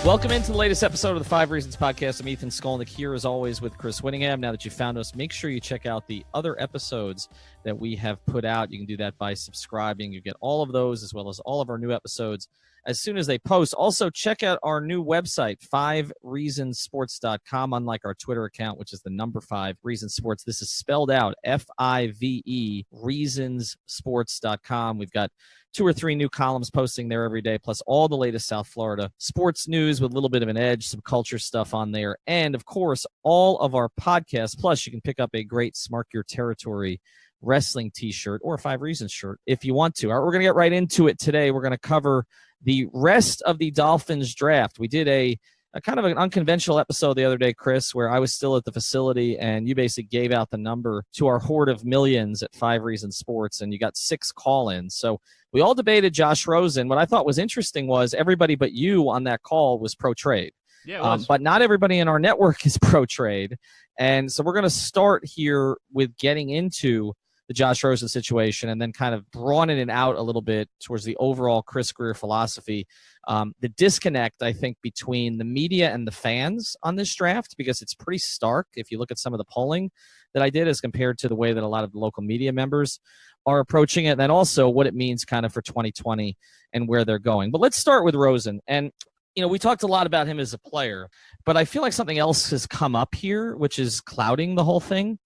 Welcome into the latest episode of the 5 Reasons Podcast. I'm Ethan Skolnick here as always with Chris Winningham. Now that you found us, make sure you check out the other episodes that we have put out. You can do that by subscribing. You get all of those as well as all of our new episodes as soon as they post. Also, check out our new website, 5reasonsports.com. Unlike our Twitter account, which is the number 5 Reasons Sports, this is spelled out FIVE, reasonsports.com. We've got 2 or 3 new columns posting there every day, plus all the latest South Florida sports news with a little bit of an edge, some culture stuff on there, and, of course, all of our podcasts. Plus, you can pick up a great Mark Your Territory wrestling T-shirt or a 5 Reasons shirt if you want to. All right, we're going to get right into it today. We're going to cover the rest of the Dolphins draft. We did a kind of an unconventional episode the other day, Chris, where I was still at the facility and you basically gave out the number to our horde of millions at 5 Reasons Sports, and you got 6 call-ins. So we all debated Josh Rosen. What I thought was interesting was everybody but you on that call was pro-trade. Yeah, it was. But not everybody in our network is pro-trade. And so we're going to start here with getting into the Josh Rosen situation and then kind of broadening it out a little bit towards the overall Chris Greer philosophy. The disconnect, I think, between the media and the fans on this draft, because it's pretty stark if you look at some of the polling that I did as compared to the way that a lot of the local media members are approaching it, and then also what it means kind of for 2020 and where they're going. But let's start with Rosen. And, you know, we talked a lot about him as a player, but I feel like something else has come up here, which is clouding the whole thing.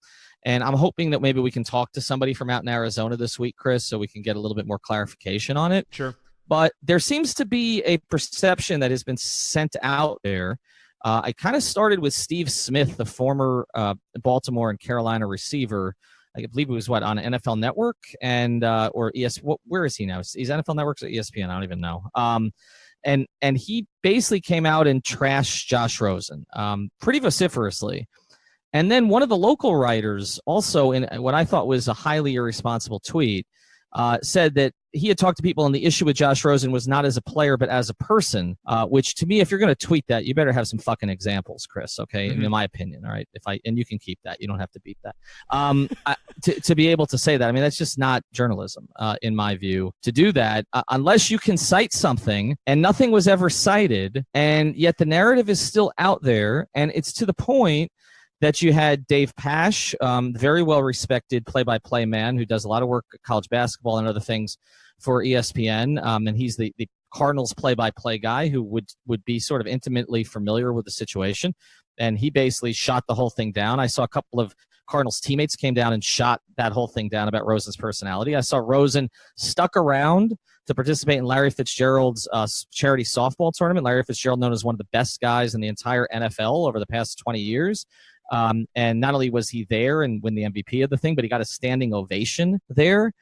And I'm hoping that maybe we can talk to somebody from out in Arizona this week, Chris, so we can get a little bit more clarification on it. Sure. But there seems to be a perception that has been sent out there. I kind of started with Steve Smith, the former Baltimore and Carolina receiver. I believe he was, on NFL Network and or where is he now? He's NFL Network or ESPN? I don't even know. And he basically came out and trashed Josh Rosen pretty vociferously. And then one of the local writers, also in what I thought was a highly irresponsible tweet, said that he had talked to people and the issue with Josh Rosen was not as a player but as a person, which to me, if you're going to tweet that, you better have some fucking examples, Chris, okay, in my opinion, all right? And you can keep that. You don't have to beat that. To be able to say that, I mean, that's just not journalism, in my view, to do that, unless you can cite something, and nothing was ever cited, and yet the narrative is still out there, and it's to the point that you had Dave Pasch, very well-respected play-by-play man who does a lot of work at college basketball and other things for ESPN, and he's the Cardinals play-by-play guy who would be sort of intimately familiar with the situation, and he basically shot the whole thing down. I saw a couple of Cardinals teammates came down and shot that whole thing down about Rosen's personality. I saw Rosen stuck around to participate in Larry Fitzgerald's charity softball tournament. Larry Fitzgerald, known as one of the best guys in the entire NFL over the past 20 years. And not only was he there and win the MVP of the thing, but he got a standing ovation there.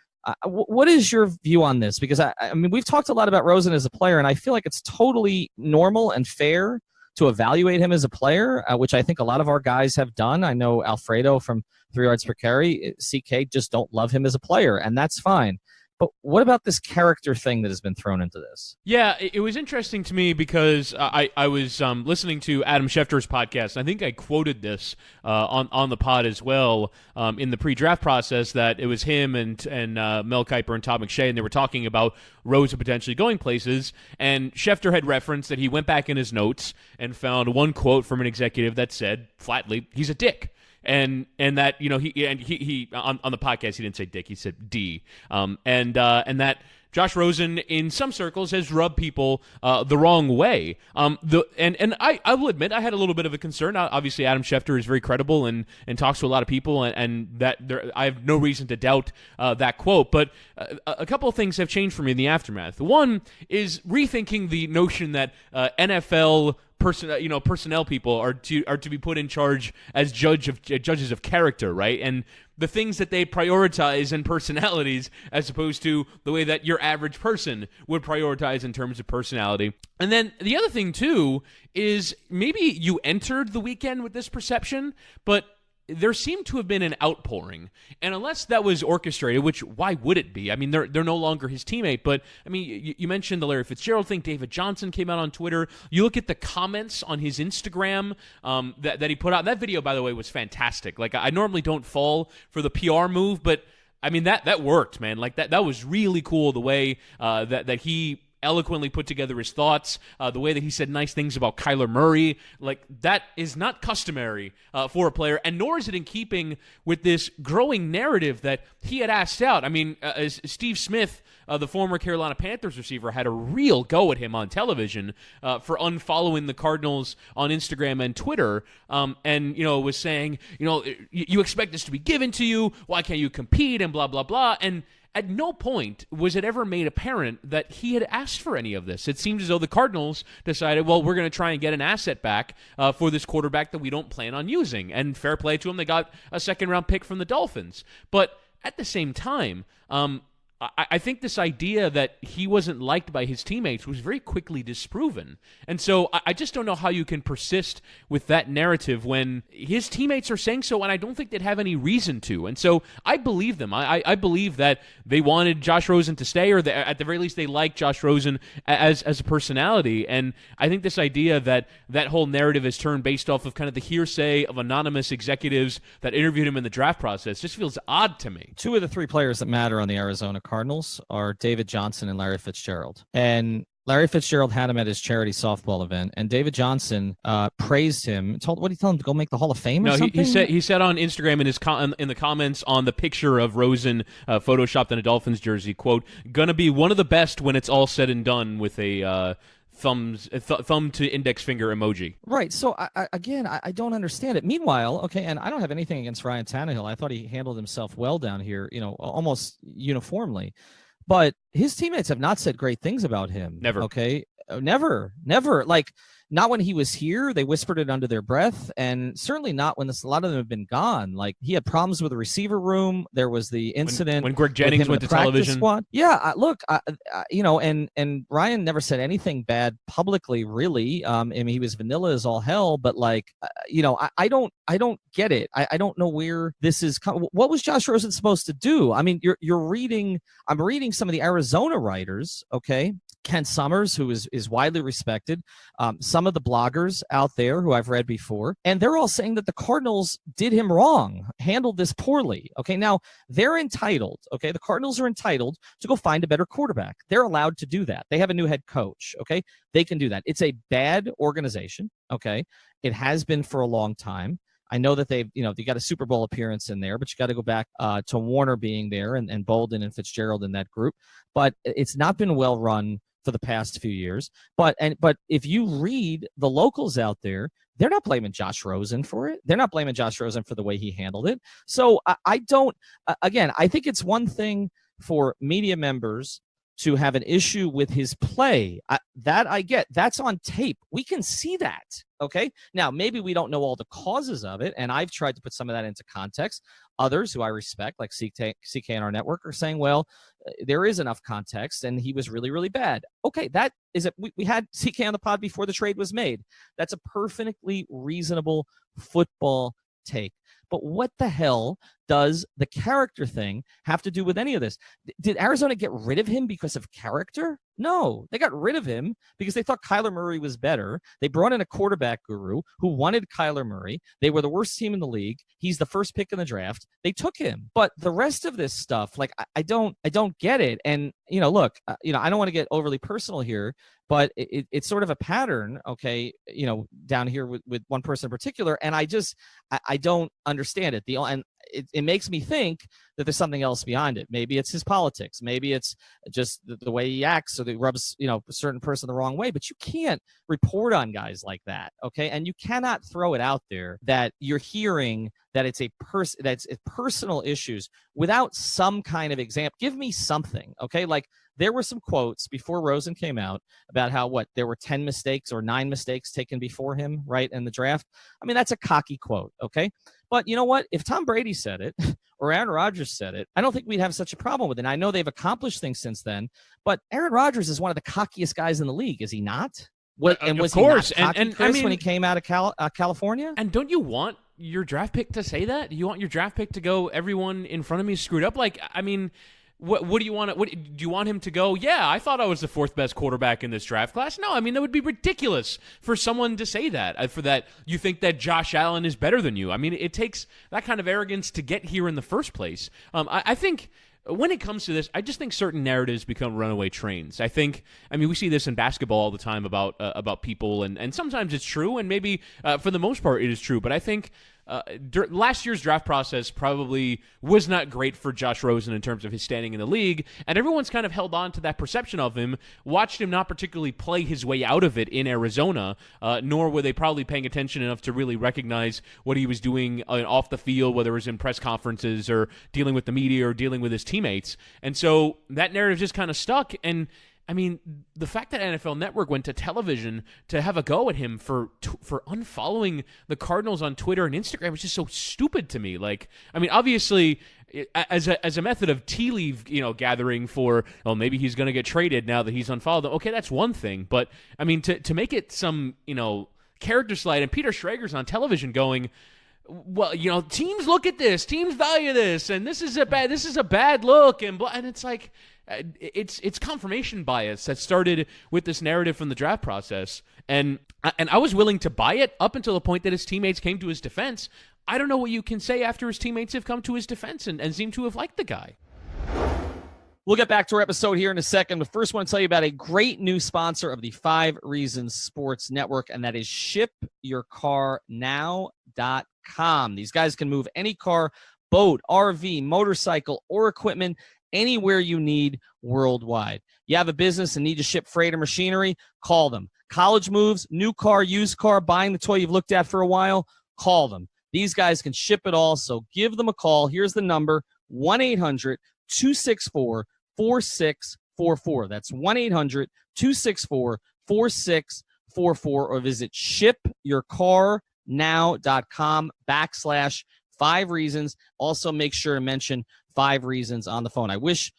What is your view on this? Because, I mean, we've talked a lot about Rosen as a player, and I feel like it's totally normal and fair to evaluate him as a player, which I think a lot of our guys have done. I know Alfredo from 3 Yards Per Carry, CK, just don't love him as a player, and that's fine. But what about this character thing that has been thrown into this? Yeah, it was interesting to me because I was listening to Adam Schefter's podcast. I think I quoted this on the pod as well in the pre-draft process, that it was him and Mel Kiper and Todd McShay, and they were talking about Rosen potentially going places. And Schefter had referenced that he went back in his notes and found one quote from an executive that said flatly, "He's a dick." And that, you know, he on the podcast, he didn't say dick, he said D. And that Josh Rosen in some circles has rubbed people the wrong way. I will admit I had a little bit of a concern. Obviously, Adam Schefter is very credible and talks to a lot of people, and that I have no reason to doubt that quote. But a couple of things have changed for me in the aftermath. One is rethinking the notion that NFL personnel people are to be put in charge as judges of character, right? And the things that they prioritize in personalities as opposed to the way that your average person would prioritize in terms of personality. And then the other thing too is maybe you entered the weekend with this perception, but there seemed to have been an outpouring. And unless that was orchestrated, which why would it be? I mean, they're no longer his teammate. But, I mean, you mentioned the Larry Fitzgerald thing. David Johnson came out on Twitter. You look at the comments on his Instagram that he put out. That video, by the way, was fantastic. Like, I normally don't fall for the PR move, but, I mean, that worked, man. Like, that was really cool, the way that he eloquently put together his thoughts, the way that he said nice things about Kyler Murray. Like, that is not customary for a player, and nor is it in keeping with this growing narrative that he had asked out. I mean, Steve Smith, the former Carolina Panthers receiver, had a real go at him on television for unfollowing the Cardinals on Instagram and Twitter, and, was saying, you expect this to be given to you, why can't you compete, and blah, blah, blah. And at no point was it ever made apparent that he had asked for any of this. It seemed as though the Cardinals decided, well, we're going to try and get an asset back for this quarterback that we don't plan on using. And fair play to them, they got a second-round pick from the Dolphins. But at the same time, I think this idea that he wasn't liked by his teammates was very quickly disproven. And so I just don't know how you can persist with that narrative when his teammates are saying so, and I don't think they'd have any reason to. And so I believe them. I believe that they wanted Josh Rosen to stay, or at the very least they liked Josh Rosen as a personality. And I think this idea that whole narrative is turned based off of kind of the hearsay of anonymous executives that interviewed him in the draft process just feels odd to me. Two of the three players that matter on the Arizona Cardinals are David Johnson and Larry Fitzgerald. And Larry Fitzgerald had him at his charity softball event, and David Johnson praised him. What did he tell him, to go make the Hall of Fame or something? He said on Instagram in the comments on the picture of Rosen photoshopped in a Dolphins jersey, quote, "Gonna be one of the best when it's all said and done," with a thumb to index finger emoji. Right. So I don't understand it. Meanwhile, okay, and I don't have anything against Ryan Tannehill. I thought he handled himself well down here, almost uniformly. But his teammates have not said great things about him. Never. Okay. Never. Like, not when he was here. They whispered it under their breath, and certainly not when a lot of them have been gone. Like, he had problems with the receiver room. There was the incident when Greg Jennings went to television. Squad. Yeah, look, and Ryan never said anything bad publicly, really. I mean, he was vanilla as all hell, but like, I don't get it. I don't know where this is. What was Josh Rosen supposed to do? I mean, I'm reading some of the Arizona writers, okay? Ken Summers, who is widely respected, some of the bloggers out there who I've read before, and they're all saying that the Cardinals did him wrong, handled this poorly. Okay, now they're entitled, okay, the Cardinals are entitled to go find a better quarterback. They're allowed to do that. They have a new head coach, okay? They can do that. It's a bad organization, okay? It has been for a long time. I know that they got a Super Bowl appearance in there, but you got to go back to Warner being there and Bolden and Fitzgerald in that group. But it's not been well run for the past few years. But if you read the locals out there, they're not blaming Josh Rosen for it. They're not blaming Josh Rosen for the way he handled it. So I don't, again, I think it's one thing for media members to have an issue with his play. That I get. That's on tape. We can see that. Okay. Now, maybe we don't know all the causes of it, and I've tried to put some of that into context. Others who I respect, like CK on our network, are saying, well, there is enough context, and he was really, really bad. Okay, that is it. We had CK on the pod before the trade was made. That's a perfectly reasonable football take. But what the hell does the character thing have to do with any of this? Did Arizona get rid of him because of character? No, they got rid of him because they thought Kyler Murray was better. They brought in a quarterback guru who wanted Kyler Murray. They were the worst team in the league. He's the first pick in the draft. They took him. But the rest of this stuff, like, I don't get it. And, look, I don't want to get overly personal here, but it's sort of a pattern, okay, down here with one person in particular. And I don't understand it. And it makes me think that there's something else behind it. Maybe it's his politics. Maybe it's just the way he acts, or that he rubs, a certain person the wrong way. But you can't report on guys like that, okay? And you cannot throw it out there that you're hearing that it's that's personal issues without some kind of example. Give me something, okay? Like, there were some quotes before Rosen came out about how there were 10 mistakes or 9 mistakes taken before him, right, in the draft. I mean, that's a cocky quote, okay? But you know what? If Tom Brady said it or Aaron Rodgers said it, I don't think we'd have such a problem with it. And I know they've accomplished things since then, but Aaron Rodgers is one of the cockiest guys in the league, is he not? And was he not cocky, Chris, when he came out of California? And don't you want your draft pick to say that? You want your draft pick to go, everyone in front of me screwed up? Like, I mean, what do you want? What do you want him to go? Yeah, I thought I was the 4th best quarterback in this draft class. No, I mean, that would be ridiculous for someone to say that. For that, you think that Josh Allen is better than you. I mean, it takes that kind of arrogance to get here in the first place. I think when it comes to this, I just think certain narratives become runaway trains. I mean, we see this in basketball all the time about people, and sometimes it's true, and maybe for the most part it is true. But I think last year's draft process probably was not great for Josh Rosen in terms of his standing in the league, and everyone's kind of held on to that perception of him, watched him not particularly play his way out of it in Arizona, nor were they probably paying attention enough to really recognize what he was doing off the field, whether it was in press conferences or dealing with the media or dealing with his teammates. And so that narrative just kind of stuck. And I mean, the fact that NFL Network went to television to have a go at him for unfollowing the Cardinals on Twitter and Instagram was just so stupid to me. Like, I mean, obviously, as a method of tea leaf, gathering for, oh, maybe he's going to get traded now that he's unfollowed them. Okay, that's one thing. But I mean, to make it some, character slide, and Peter Schrager's on television going, well, teams look at this, teams value this, and this is a bad look, and it's like, it's confirmation bias that started with this narrative from the draft process, and I was willing to buy it up until the point that his teammates came to his defense. I don't know what you can say after his teammates have come to his defense and seem to have liked the guy. We'll get back to our episode here in a second, but first I want to tell you about a great new sponsor of the 5 Reasons Sports Network, and that is ShipYourCarNow.com. These guys can move any car, boat, RV, motorcycle, or equipment anywhere you need worldwide. You have a business and need to ship freight or machinery? Call them. College moves, new car, used car, buying the toy you've looked at for a while? Call them. These guys can ship it all, so give them a call. Here's the number, 1-800-264-4644. That's 1-800-264-4644, or visit shipyourcarnow.com/5 reasons. Also, make sure to mention 5 reasons on the phone. I wish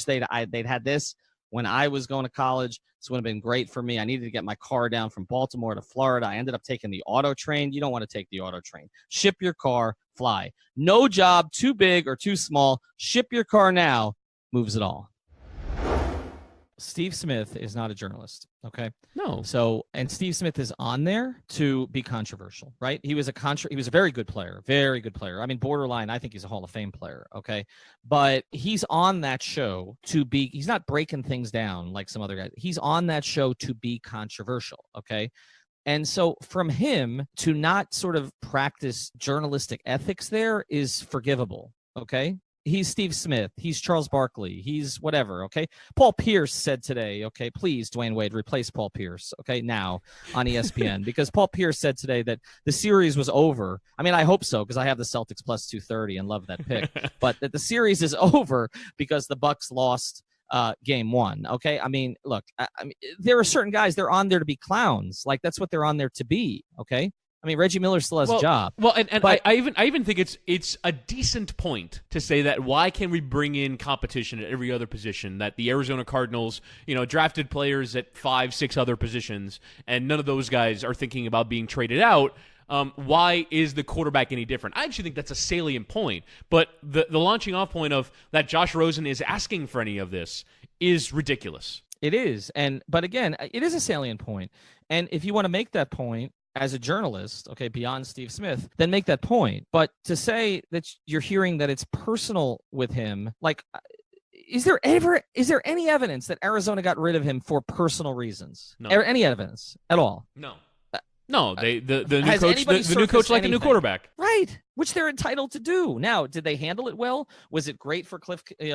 they'd had this when I was going to college. This would have been great for me. I needed to get my car down from Baltimore to Florida. I ended up taking the auto train. You don't want to take the auto train. Ship your car, fly. No job too big or too small. Ship Your Car Now moves it all. Steve Smith is not a journalist, okay? No. So, and Steve Smith is on there to be controversial, right? He was a very good player, very good player. I mean, borderline, I think he's a Hall of Fame player, okay? But he's on that show he's not breaking things down like some other guys. He's on that show to be controversial, okay? And so from him to not sort of practice journalistic ethics there is forgivable, okay? He's Steve Smith. He's Charles Barkley. He's whatever, okay? Paul Pierce said today, okay, please, Dwayne Wade, replace Paul Pierce, okay, now on ESPN, because Paul Pierce said today that the series was over. I mean, I hope so, because I have the Celtics plus 230 and love that pick, but that the series is over because the Bucks lost game 1, okay? I mean, look, I mean, there are certain guys, they're on there to be clowns. Like, that's what they're on there to be, okay? I mean, Reggie Miller still has a job. Well, but I even think it's a decent point to say that why can we bring in competition at every other position? That the Arizona Cardinals, drafted players at 5-6 other positions, and none of those guys are thinking about being traded out. Why is the quarterback any different? I actually think that's a salient point. But the launching off point of that Josh Rosen is asking for any of this is ridiculous. It is, but again, it is a salient point. And if you want to make that point as a journalist, okay, beyond Steve Smith, then make that point. But to say that you're hearing that it's personal with him, like, is there any evidence that Arizona got rid of him for personal reasons? No. Any evidence at all? No. No, the new coach liked the new quarterback, right? Which they're entitled to do. Now, did they handle it well? Was it great for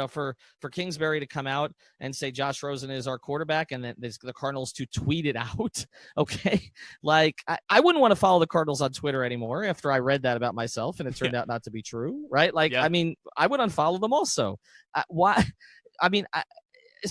for Kingsbury to come out and say Josh Rosen is our quarterback, and then the Cardinals to tweet it out? Okay, like I wouldn't want to follow the Cardinals on Twitter anymore after I read that about myself, and it turned out not to be true, right? Like, I mean, I would unfollow them also. Why? I mean,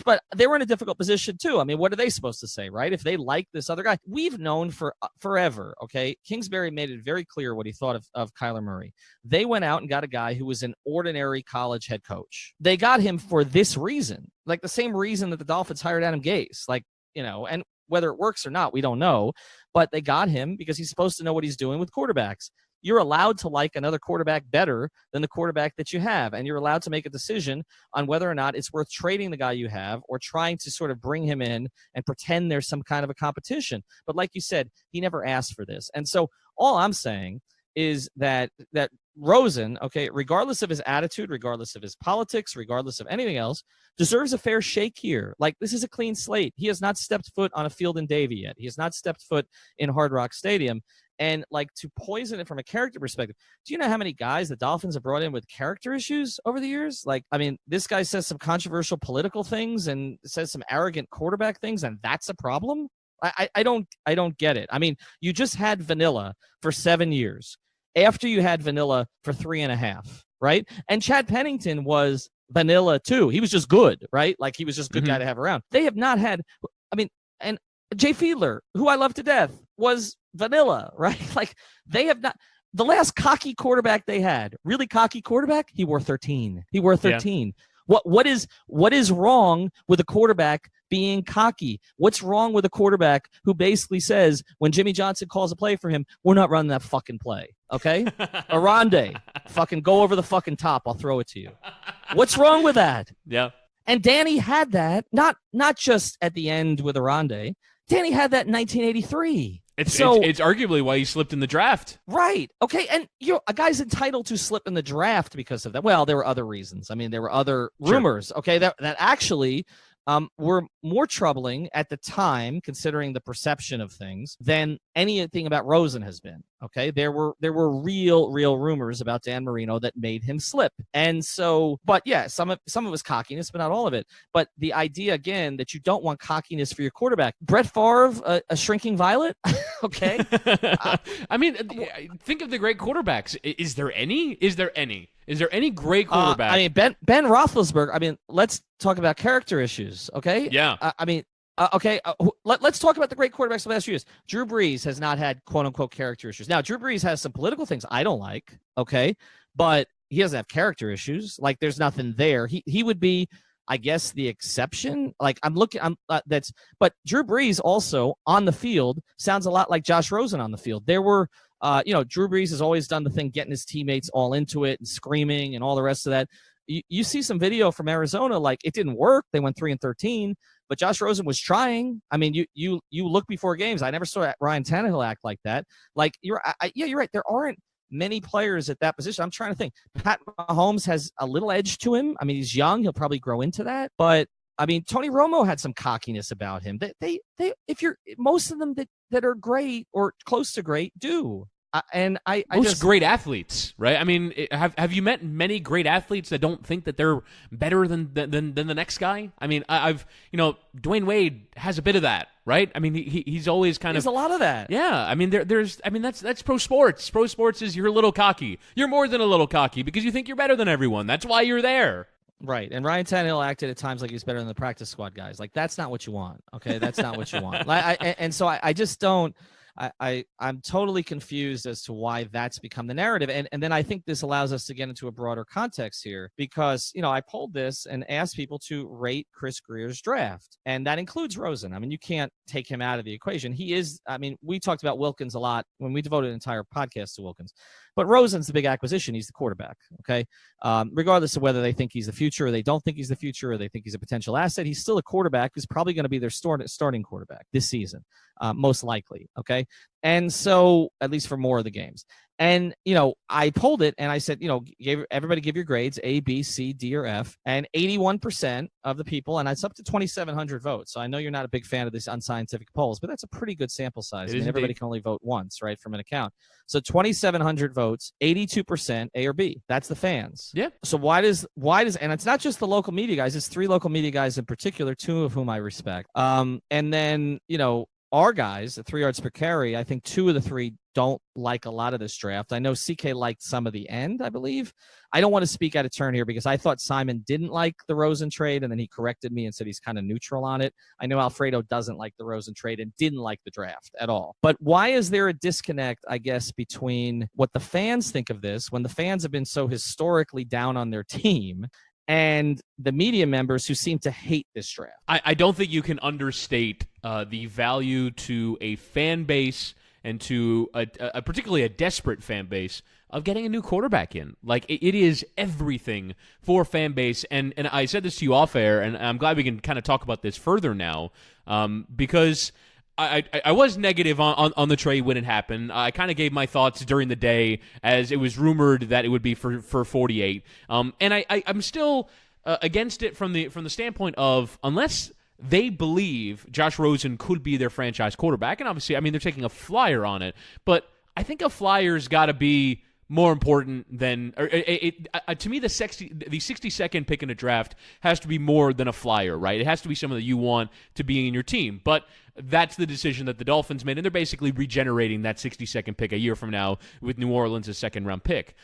but they were in a difficult position too. I mean, what are they supposed to say, right? If they like this other guy, we've known for forever. Okay, Kingsbury made it very clear what he thought of Kyler Murray. They went out and got a guy who was an ordinary college head coach. They got him for this reason, like the same reason that the Dolphins hired Adam Gase. Like, and whether it works or not, we don't know. But they got him because he's supposed to know what he's doing with quarterbacks. You're allowed to like another quarterback better than the quarterback that you have, and you're allowed to make a decision on whether or not it's worth trading the guy you have or trying to sort of bring him in and pretend there's some kind of a competition. But like you said, he never asked for this. And so all I'm saying is that Rosen, okay, regardless of his attitude, regardless of his politics, regardless of anything else, deserves a fair shake here. Like, this is a clean slate. He has not stepped foot on a field in Davie yet. He has not stepped foot in Hard Rock Stadium. And, like, to poison it from a character perspective, do you know how many guys the Dolphins have brought in with character issues over the years? Like, I mean, this guy says some controversial political things and says some arrogant quarterback things, and that's a problem? I don't get it. I mean, you just had Vanilla for 7 years after you had Vanilla for 3.5, right? And Chad Pennington was Vanilla too. He was just good, right? Like, he was just a good guy to have around. They have not had, I mean, and Jay Fiedler, who I love to death, was Vanilla, right? Like, they have not. The last cocky quarterback they had, really cocky quarterback, he wore 13. He wore 13. Yeah. What is wrong with a quarterback being cocky? What's wrong with a quarterback who basically says, when Jimmy Johnson calls a play for him, we're not running that fucking play, okay? Aronde, fucking go over the fucking top. I'll throw it to you. What's wrong with that? Yeah. And Danny had that, not just at the end with Aronde. Danny had that in 1983. It's arguably why he slipped in the draft. Right. Okay. And a guy's entitled to slip in the draft because of that. Well, there were other reasons. I mean, there were other rumors, okay, that actually were more troubling at the time, considering the perception of things, than anything about Rosen has been. Okay, there were real rumors about Dan Marino that made him slip, and so, but yeah, some of it was cockiness, but not all of it. But the idea again that you don't want cockiness for your quarterback, Brett Favre, a shrinking violet. Okay, I mean, think of the great quarterbacks. Is there any? Is there any great quarterback? I mean, Ben Roethlisberger. I mean, let's talk about character issues. Okay, yeah. Let's talk about the great quarterbacks of the last few years. Drew Brees has not had quote-unquote character issues. Now, Drew Brees has some political things I don't like, okay? But he doesn't have character issues. Like, there's nothing there. He would be, I guess, the exception. Like, but Drew Brees also on the field sounds a lot like Josh Rosen on the field. There were, Drew Brees has always done the thing, getting his teammates all into it and screaming and all the rest of that. You see some video from Arizona, like, it didn't work. They went 3-13. But Josh Rosen was trying. I mean, you look before games. I never saw Ryan Tannehill act like that. Like, you're right. There aren't many players at that position. I'm trying to think. Pat Mahomes has a little edge to him. I mean, he's young. He'll probably grow into that. But I mean, Tony Romo had some cockiness about him. Most of them that are great or close to great do. Most great athletes, right? I mean, have you met many great athletes that don't think that they're better than the next guy? I mean, I've Dwayne Wade has a bit of that, right? I mean, he's always kind of. There's a lot of that. Yeah, I mean, that's pro sports. Pro sports is you're a little cocky. You're more than a little cocky because you think you're better than everyone. That's why you're there. Right, and Ryan Tannehill acted at times like he's better than the practice squad guys. Like, that's not what you want. Okay, that's not what you want. So I just don't. I'm totally confused as to why that's become the narrative. And then I think this allows us to get into a broader context here because, I polled this and asked people to rate Chris Greer's draft. And that includes Rosen. I mean, you can't take him out of the equation. We talked about Wilkins a lot when we devoted an entire podcast to Wilkins. But Rosen's the big acquisition. He's the quarterback, okay? Regardless of whether they think he's the future or they don't think he's the future or they think he's a potential asset, he's still a quarterback who's probably going to be their starting quarterback this season, most likely, okay? And so, at least for more of the games. And, I polled it and I said, everybody give your grades, A, B, C, D, or F. And 81% of the people, and it's up to 2,700 votes. So I know you're not a big fan of these unscientific polls, but that's a pretty good sample size. I mean, everybody can only vote once, right, from an account. So 2,700 votes, 82% A or B. That's the fans. Yeah. So why does, and it's not just the local media guys, it's 3 local media guys in particular, 2 of whom I respect. And then, our guys, the 3 yards per carry, I think 2 of the 3 don't like a lot of this draft. I know CK liked some of the end, I believe. I don't want to speak out of turn here because I thought Simon didn't like the Rosen trade, and then he corrected me and said he's kind of neutral on it. I know Alfredo doesn't like the Rosen trade and didn't like the draft at all. But why is there a disconnect, I guess, between what the fans think of this when the fans have been so historically down on their team and the media members who seem to hate this draft? I don't think you can understate the value to a fan base and to a particularly a desperate fan base of getting a new quarterback in. Like, it is everything for fan base. And I said this to you off air, and I'm glad we can kind of talk about this further now because I was negative on the trade when it happened. I kind of gave my thoughts during the day as it was rumored that it would be for 48. And I'm still against it from the standpoint of, unless they believe Josh Rosen could be their franchise quarterback, and obviously, I mean, they're taking a flyer on it, but I think a flyer's got to be more important than to me. The 62nd pick in a draft has to be more than a flyer, right? It has to be someone that you want to be in your team. But that's the decision that the Dolphins made, and they're basically regenerating that 62nd pick a year from now with New Orleans' second-round pick.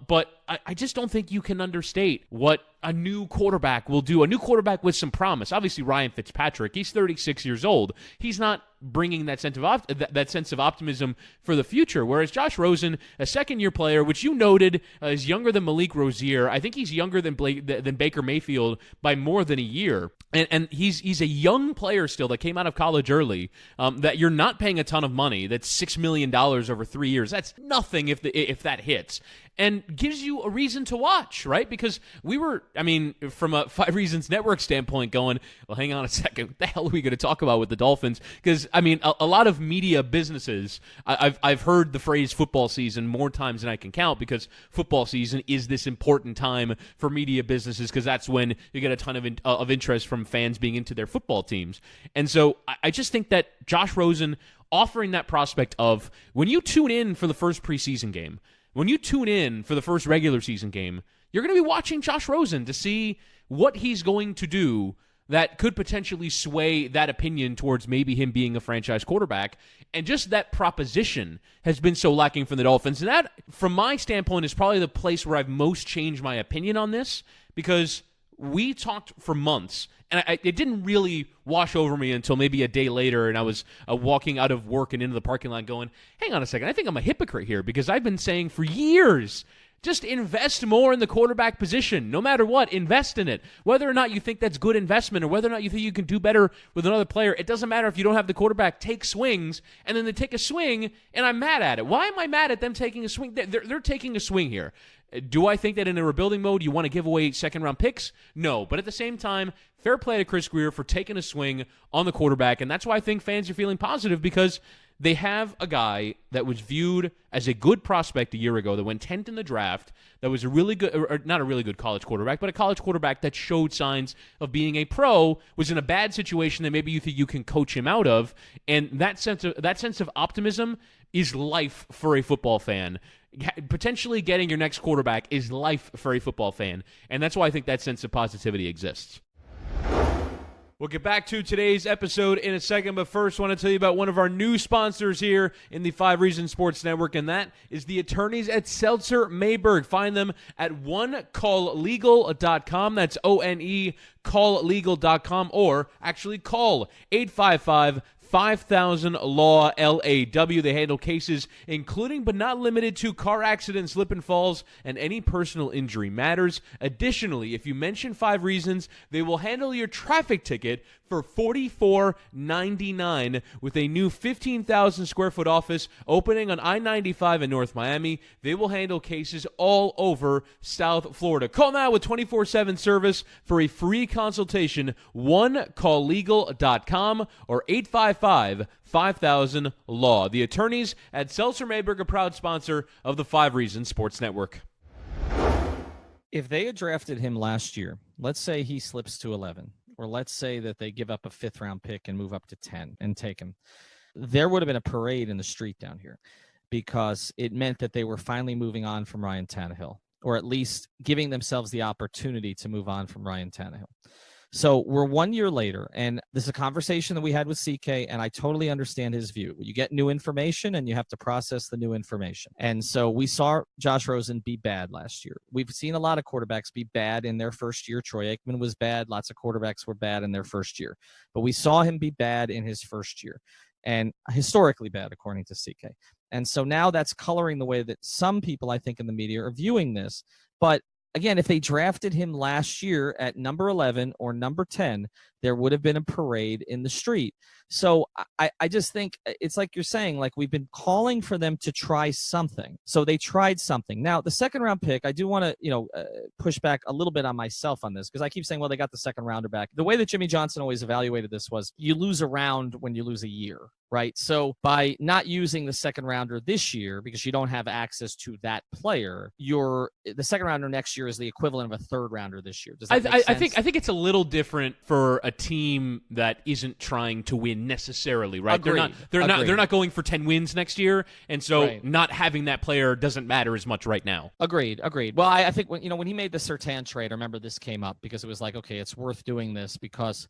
But I just don't think you can understate what a new quarterback will do. A new quarterback with some promise. Obviously, Ryan Fitzpatrick, he's 36 years old. He's not bringing that sense of optimism for the future. Whereas Josh Rosen, a second-year player, which you noted is younger than Malik Rozier. I think he's younger than Baker Mayfield by more than a year. And he's a young player still that came out of college early, that you're not paying a ton of money. That's $6 million over 3 years. That's nothing if that hits. And gives you a reason to watch, right? Because we were, I mean, from a Five Reasons Network standpoint going, well, hang on a second, what the hell are we going to talk about with the Dolphins? Because, I mean, a lot of media businesses, I've heard the phrase football season more times than I can count, because football season is this important time for media businesses, because that's when you get a ton of interest from fans being into their football teams. And so I just think that Josh Rosen offering that prospect of, when you tune in for the first preseason game, when you tune in for the first regular season game, you're going to be watching Josh Rosen to see what he's going to do that could potentially sway that opinion towards maybe him being a franchise quarterback. And just that proposition has been so lacking from the Dolphins. And that, from my standpoint, is probably the place where I've most changed my opinion on this, because we talked for months, and it didn't really wash over me until maybe a day later, and I was walking out of work and into the parking lot going, hang on a second, I think I'm a hypocrite here, because I've been saying for years, just invest more in the quarterback position. No matter what, invest in it. Whether or not you think that's good investment, or whether or not you think you can do better with another player, it doesn't matter if you don't have the quarterback. Take swings, and then they take a swing, and I'm mad at it. Why am I mad at them taking a swing? They're taking a swing here. Do I think that in a rebuilding mode you want to give away second-round picks? No. But at the same time, fair play to Chris Grier for taking a swing on the quarterback, and that's why I think fans are feeling positive, because they have a guy that was viewed as a good prospect a year ago that went 10th in the draft, that was a really good, or not a really good college quarterback, but a college quarterback that showed signs of being a pro, was in a bad situation that maybe you think you can coach him out of, and that sense of optimism is life for a football fan. Potentially getting your next quarterback is life for a football fan, and that's why I think that sense of positivity exists. We'll get back to today's episode in a second, but first I want to tell you about one of our new sponsors here in the Five Reasons Sports Network, and that is the attorneys at Seltzer Mayberg. Find them at onecalllegal.com. That's O-N-E, calllegal.com, or actually call 855 5000 Law LAW. They handle cases including but not limited to car accidents, slip and falls, and any personal injury matters. Additionally, if you mention Five Reasons, they will handle your traffic ticket for $44.99 with a new 15,000 square foot office opening on I-95 in North Miami. They will handle cases all over South Florida. Call now with 24/7 service for a free consultation. OneCallLegal.com or 855-5000-LAW. The attorneys at Seltzer Mayberg, a proud sponsor of the Five Reasons Sports Network. If they had drafted him last year, let's say he slips to 11, or let's say that they give up a 5th-round pick and move up to 10 and take him, there would have been a parade in the street down here, because it meant that they were finally moving on from Ryan Tannehill, or at least giving themselves the opportunity to move on from Ryan Tannehill. So we're 1 year later, and this is a conversation that we had with CK, and I totally understand his view. You get new information, and you have to process the new information. And so we saw Josh Rosen be bad last year. We've seen a lot of quarterbacks be bad in their first year. Troy Aikman was bad. Lots of quarterbacks were bad in their first year. But we saw him be bad in his first year, and historically bad, according to CK. And so now that's coloring the way that some people, I think, in the media are viewing this. But again, if they drafted him last year at number 11 or number 10, there would have been a parade in the street. So I just think it's like you're saying, like, we've been calling for them to try something. So they tried something. Now, the 2nd-round pick, I do want to, push back a little bit on myself on this, because I keep saying, well, they got the 2nd rounder back. The way that Jimmy Johnson always evaluated this was, you lose a round when you lose a year, right? So by not using the second rounder this year, because you don't have access to that player, the second rounder next year is the equivalent of a third rounder this year. Does that make sense? I think it's a little different for a team that isn't trying to win necessarily, right? Agreed. They're not going for 10 wins next year, and so not having that player doesn't matter as much right now. Agreed. Well, I think when he made the Surtain trade, I remember this came up because it was like, okay, it's worth doing this because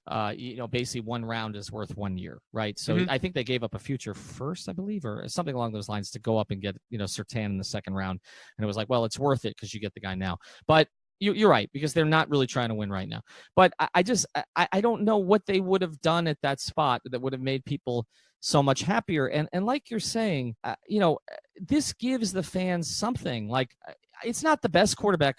basically one round is worth 1 year, right? So I think they gave up a future first, I believe, or something along those lines to go up and get Surtain in the second round, and it was like, well, it's worth it because you get the guy now. But you're right, because they're not really trying to win right now. But I don't know what they would have done at that spot that would have made people so much happier. And like you're saying, this gives the fans something. Like, it's not the best quarterback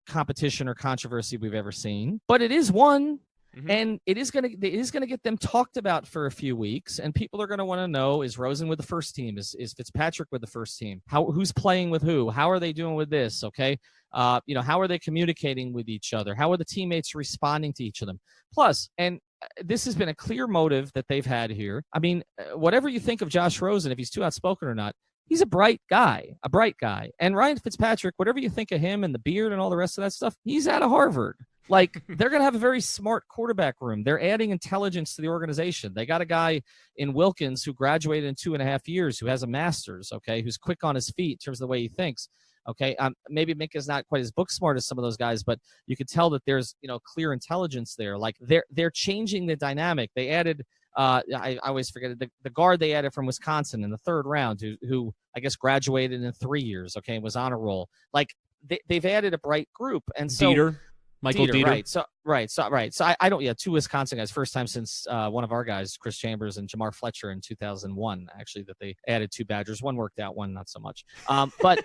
competition or controversy we've ever seen, but it is one. And it is gonna get them talked about for a few weeks, and people are gonna want to know: is Rosen with the first team? Is Fitzpatrick with the first team? Who's playing with who? How are they doing with this? Okay, how are they communicating with each other? How are the teammates responding to each of them? Plus, and this has been a clear motive that they've had here. I mean, whatever you think of Josh Rosen, if he's too outspoken or not, he's a bright guy. And Ryan Fitzpatrick, whatever you think of him and the beard and all the rest of that stuff, he's out of Harvard. Like, they're going to have a very smart quarterback room. They're adding intelligence to the organization. They got a guy in Wilkins who graduated in 2.5 years, who has a master's, okay, who's quick on his feet in terms of the way he thinks. Okay, maybe Minka's not quite as book smart as some of those guys, but you could tell that there's clear intelligence there. Like, they're changing the dynamic. They added I always forget it, the guard they added from Wisconsin in the third round, who I guess graduated in 3 years, okay, and was on a roll. Like, they've added a bright group, and so Michael Dieter. So I don't. Two Wisconsin guys, first time since one of our guys, Chris Chambers and Jamar Fletcher in 2001. Actually, that they added 2 Badgers. One worked out, one not so much. But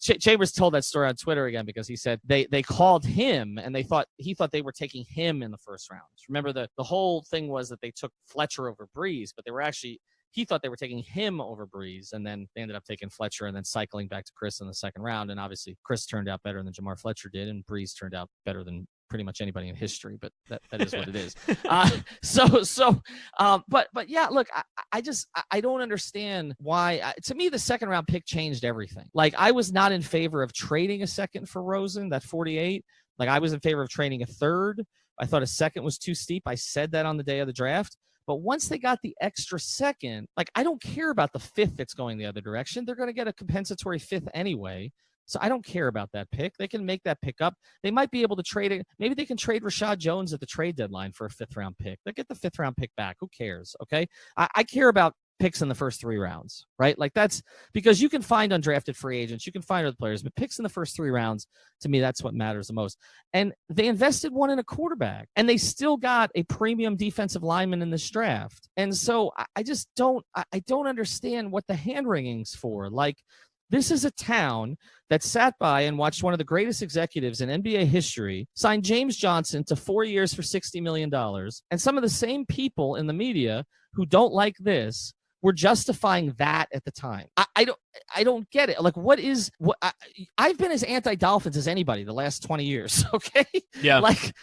Chambers told that story on Twitter again because he said they called him and he thought they were taking him in the first round. Remember the whole thing was that they took Fletcher over Breeze, but they were actually. He thought they were taking him over Breeze, and then they ended up taking Fletcher and then cycling back to Chris in the second round. And obviously, Chris turned out better than Jamar Fletcher did, and Breeze turned out better than pretty much anybody in history. But that is what it is. But yeah, look, I don't understand why. To me, the second round pick changed everything. Like, I was not in favor of trading a second for Rosen, that 48. Like, I was in favor of trading a third. I thought a second was too steep. I said that on the day of the draft. But once they got the extra second, like, I don't care about the fifth that's going the other direction. They're going to get a compensatory fifth anyway. So I don't care about that pick. They can make that pick up. They might be able to trade it. Maybe they can trade Rashad Jones at the trade deadline for a 5th round pick. They'll get the 5th round pick back. Who cares? Okay. I care about picks in the first 3 rounds, right? Like, that's because you can find undrafted free agents, you can find other players, but picks in the first 3 rounds, to me, that's what matters the most. And they invested one in a quarterback, and they still got a premium defensive lineman in this draft. And so I just don't understand what the hand wringing's for. Like, this is a town that sat by and watched one of the greatest executives in NBA history sign James Johnson to 4 years for $60 million. And some of the same people in the media who don't like this were justifying that at the time. I don't get it. Like, I've been as anti-Dolphins as anybody the last 20 years. Okay. Yeah. Like,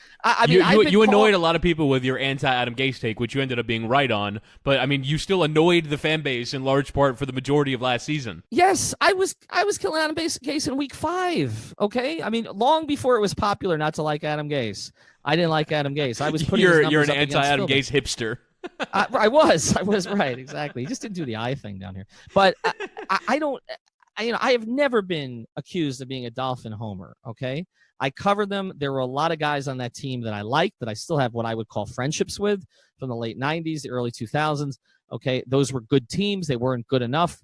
you annoyed a lot of people with your anti-Adam Gase take, which you ended up being right on. But I mean, you still annoyed the fan base in large part for the majority of last season. Yes, I was killing Adam Gase in week 5. Okay. I mean, long before it was popular not to like Adam Gase. I didn't like Adam Gase. I was putting you're an anti-Adam Gase hipster. I was right, exactly. He just didn't do the eye thing down here. But I have never been accused of being a Dolphin homer. Okay, I covered them. There were a lot of guys on that team that I liked, that I still have what I would call friendships with from the late 90s, the early 2000s. Okay, those were good teams. They weren't good enough.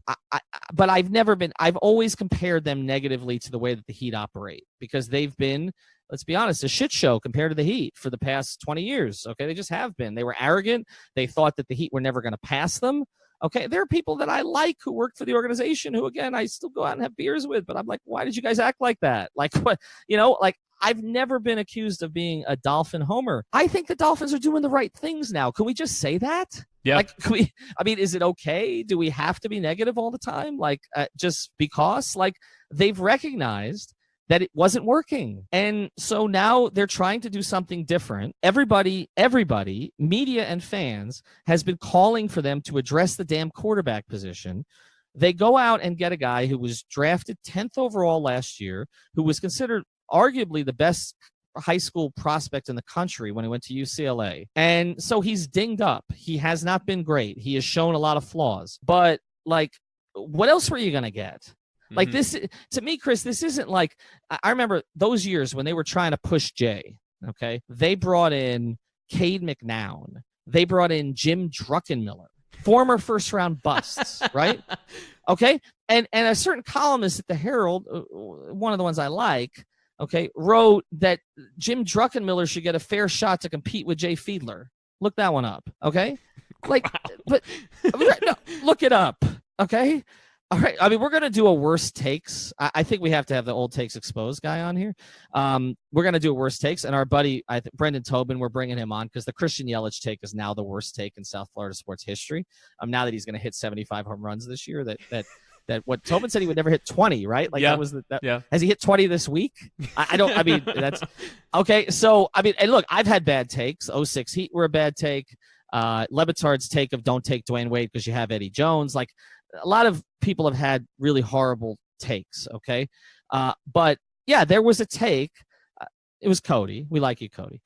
But I've always compared them negatively to the way that the Heat operate, because they've been, let's be honest, a shit show compared to the Heat for the past 20 years. Okay, they just have been. They were arrogant. They thought that the Heat were never going to pass them. Okay, there are people that I like who work for the organization who, again, I still go out and have beers with, but I'm like, why did you guys act like that? Like, what, like, I've never been accused of being a Dolphin homer. I think the Dolphins are doing the right things now. Can we just say that? Yeah. Like, is it okay? Do we have to be negative all the time? Like, just because? Like, they've recognized that it wasn't working. And so now they're trying to do something different. Everybody, media and fans, has been calling for them to address the damn quarterback position. They go out and get a guy who was drafted 10th overall last year, who was considered arguably the best high school prospect in the country when he went to UCLA. And so he's dinged up. He has not been great. He has shown a lot of flaws. But, like, what else were you going to get? Like, this, to me, Chris, this isn't like, I remember those years when they were trying to push Jay, okay? They brought in Cade McNown. They brought in Jim Druckenmiller, former first-round busts, right? Okay? And a certain columnist at the Herald, one of the ones I like, okay, wrote that Jim Druckenmiller should get a fair shot to compete with Jay Fiedler. Look that one up, okay? Like, wow. But no, look it up, okay? All right. I mean, we're going to do a worst takes. I think we have to have the old takes exposed guy on here. We're going to do a worst takes. And our buddy, Brendan Tobin, we're bringing him on because the Christian Yelich take is now the worst take in South Florida sports history. Now that he's going to hit 75 home runs this year, that what Tobin said he would never hit 20, right? Like, yeah. That was yeah. Has he hit 20 this week? I mean, that's okay. So, I mean, and look, I've had bad takes. 06 Heat were a bad take. Lebitard's take of don't take Dwayne Wade because you have Eddie Jones. Like, a lot of people have had really horrible takes, okay? But, yeah, there was a take. It was Cody. We like you, Cody.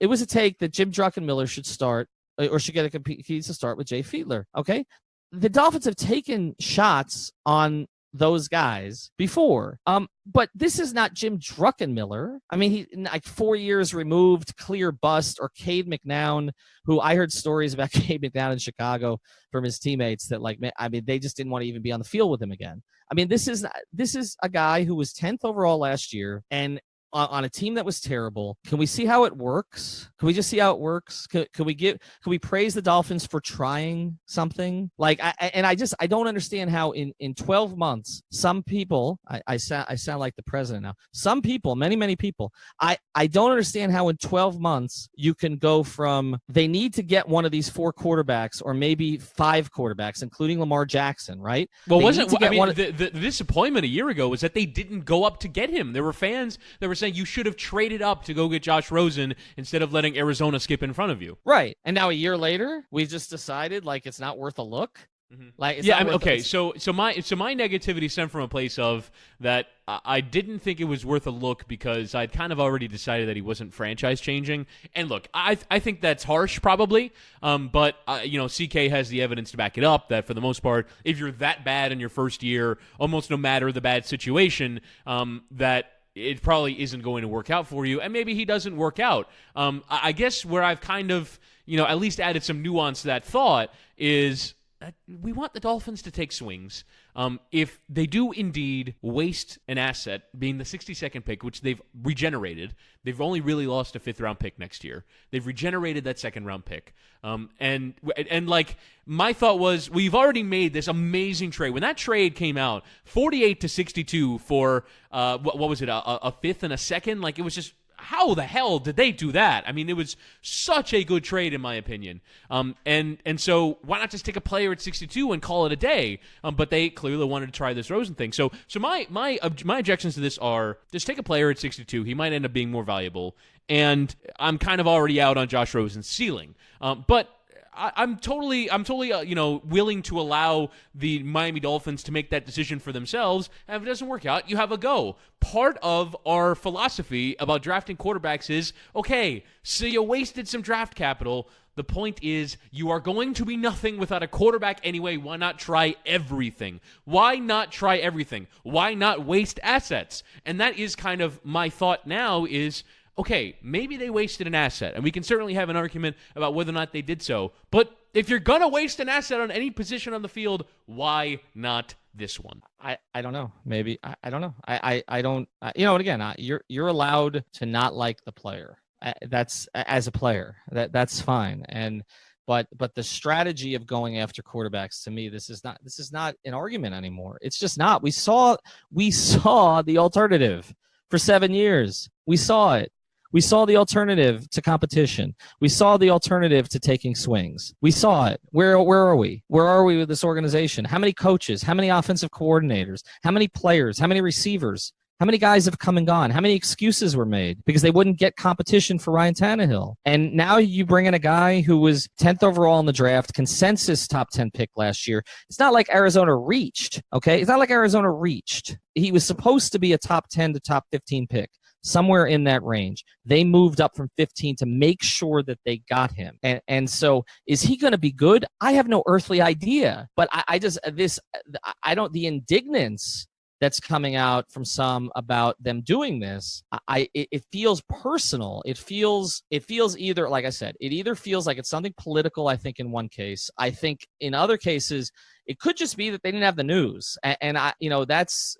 It was a take that Jim Druckenmiller should start or should get a compete to start with Jay Fiedler, okay? The Dolphins have taken shots on those guys before. But this is not Jim Druckenmiller. I mean, he like 4 years removed, clear bust, or Cade McNown, who I heard stories about Cade McNown in Chicago from his teammates that, like, I mean, they just didn't want to even be on the field with him again. I mean, this is a guy who was 10th overall last year and on a team that was terrible. Can we see how it works? Can we just see how it works? Can we praise the Dolphins for trying something? Like, I don't understand how in 12 months, some people, I sound like the president now. Some people, many people, I don't understand how in 12 months you can go from they need to get one of these 4 quarterbacks or maybe 5 quarterbacks, including Lamar Jackson, right? Well, the disappointment a year ago was that they didn't go up to get him. There were fans that were saying you should have traded up to go get Josh Rosen instead of letting Arizona skip in front of you. Right. And now a year later, we've just decided like it's not worth a look. Mm-hmm. Like, yeah, I mean, okay. So my negativity stemmed from a place of that I didn't think it was worth a look because I'd kind of already decided that he wasn't franchise changing. And look, I think that's harsh probably. But CK has the evidence to back it up that for the most part, if you're that bad in your first year, almost no matter the bad situation, that it probably isn't going to work out for you, and maybe he doesn't work out. I guess where I've kind of, at least added some nuance to that thought is we want the Dolphins to take swings. If they do indeed waste an asset, being the 62nd pick, which they've regenerated, they've only really lost a 5th-round pick next year. They've regenerated that 2nd-round pick. And like, my thought was, we've already made this amazing trade. When that trade came out, 48-62 for, what was it, a 5th and a 2nd? Like, it was just, how the hell did they do that? I mean, it was such a good trade in my opinion. And so why not just take a player at 62 and call it a day? But they clearly wanted to try this Rosen thing. So my objections to this are just take a player at 62. He might end up being more valuable. And I'm kind of already out on Josh Rosen's ceiling. But I'm totally, willing to allow the Miami Dolphins to make that decision for themselves. And if it doesn't work out, you have a go. Part of our philosophy about drafting quarterbacks is, okay, so you wasted some draft capital. The point is, you are going to be nothing without a quarterback anyway. Why not try everything? Why not try everything? Why not waste assets? And that is kind of my thought now is, okay, maybe they wasted an asset, and we can certainly have an argument about whether or not they did so. But if you're going to waste an asset on any position on the field, why not this one? I don't know. Maybe. I don't know. I don't. And again, you're allowed to not like the player. That's as a player. That's fine. But the strategy of going after quarterbacks, to me, this is not an argument anymore. It's just not. We saw the alternative for 7 years. We saw it. We saw the alternative to competition. We saw the alternative to taking swings. We saw it. Where are we? Where are we with this organization? How many coaches? How many offensive coordinators? How many players? How many receivers? How many guys have come and gone? How many excuses were made because they wouldn't get competition for Ryan Tannehill? And now you bring in a guy who was 10th overall in the draft, consensus top 10 pick last year. It's not like Arizona reached, okay? It's not like Arizona reached. He was supposed to be a top 10 to top 15 pick, somewhere in that range. They moved up from 15 to make sure that they got him. And so is he going to be good? I have no earthly idea. But the indignance that's coming out from some about them doing this, it feels personal. It feels either, like I said, it either feels like it's something political, I think, in one case. I think in other cases, it could just be that they didn't have the news. And that's